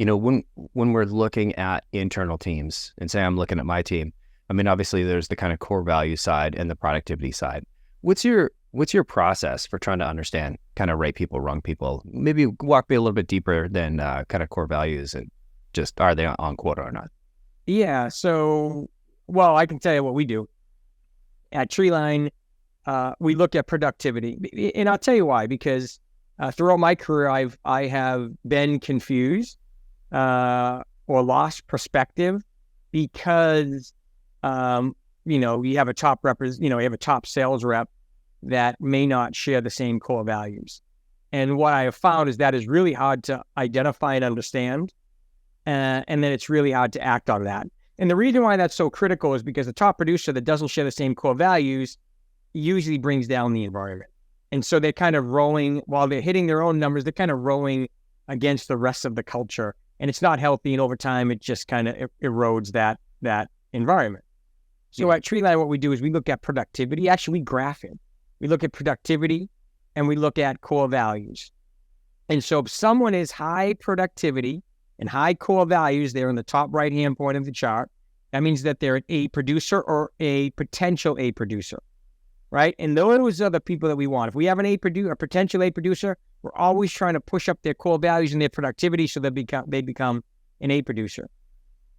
when we're looking at internal teams, and say I'm looking at my team, I mean, obviously there's the kind of core value side and the productivity side. What's your process for trying to understand kind of right people, wrong people? Maybe walk me a little bit deeper than kind of core values and just are they on quota or not? Yeah. So, well, I can tell you what we do at Treeline. We look at productivity, and I'll tell you why. Because throughout my career, I have been confused or lost perspective because you have a you have a top sales rep that may not share the same core values. And what I have found is that is really hard to identify and understand. And then it's really hard to act on that. And the reason why that's so critical is because the top producer that doesn't share the same core values usually brings down the environment. And so they're kind of rolling, while they're hitting their own numbers, they're kind of rolling against the rest of the culture. And it's not healthy. And over time, it just kind of erodes that environment. So at Treeline, what we do is we look at productivity. Actually, we graph it. We look at productivity and we look at core values. And so if someone is high productivity and high core values, they're in the top right-hand point of the chart. That means that they're an A producer or a potential A producer, right? And those are the people that we want. If we have a potential A producer, we're always trying to push up their core values and their productivity so they become an A producer.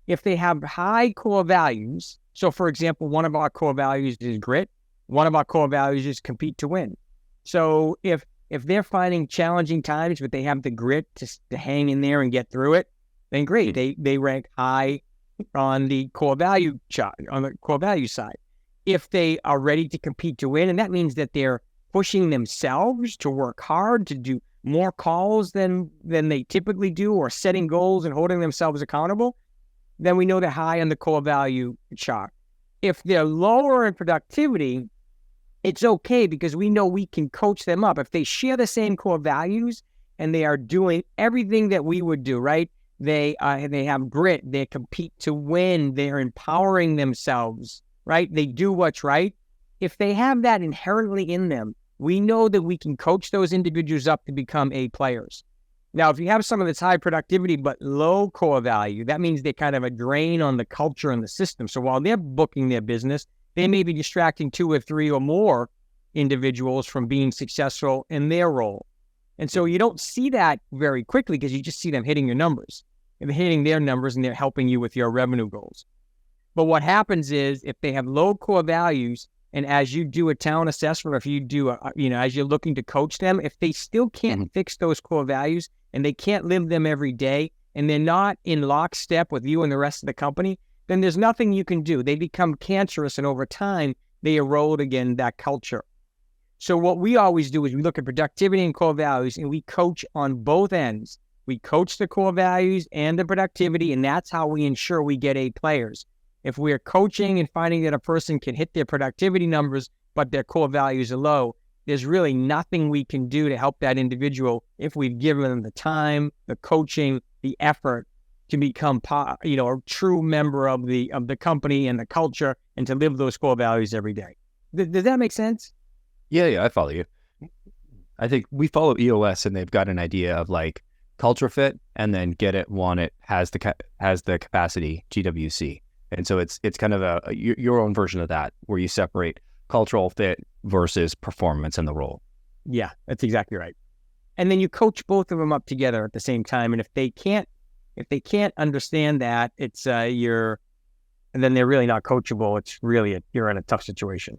If they have high core values, so for example, one of our core values is grit. One of our core values is compete to win. So if they're finding challenging times, but they have the grit to hang in there and get through it, then great. They rank high on the core value chart, on the core value side. If they are ready to compete to win, and that means that they're pushing themselves to work hard, to do more calls than they typically do, or setting goals and holding themselves accountable, then we know they're high on the core value chart. If they're lower in productivity, it's okay because we know we can coach them up. If they share the same core values and they are doing everything that we would do, right? They have grit, they compete to win, they're empowering themselves, right? They do what's right. If they have that inherently in them, we know that we can coach those individuals up to become A players. Now, if you have someone that's high productivity but low core value, that means they're kind of a drain on the culture and the system. So while they're booking their business, they may be distracting 2 or 3 or more individuals from being successful in their role. And so you don't see that very quickly because you just see them hitting your numbers. And they're hitting their numbers and they're helping you with your revenue goals. But what happens is if they have low core values, and as you do a talent assessment, or if you do, as you're looking to coach them, if they still can't fix those core values and they can't live them every day, and they're not in lockstep with you and the rest of the company, then there's nothing you can do. They become cancerous, and over time, they erode again that culture. So what we always do is we look at productivity and core values, and we coach on both ends. We coach the core values and the productivity, and that's how we ensure we get A players. If we're coaching and finding that a person can hit their productivity numbers, but their core values are low, there's really nothing we can do to help that individual if we've given them the time, the coaching, the effort to become a true member of the company and the culture and to live those core values every day. Does that make sense? Yeah, I follow you. I think we follow EOS, and they've got an idea of like culture fit, and then get it, want it, has the capacity, GWC. And so it's kind of your own version of that, where you separate cultural fit versus performance in the role. Yeah, that's exactly right. And then you coach both of them up together at the same time. And if they can't understand that, it's and then they're really not coachable. It's really you're in a tough situation.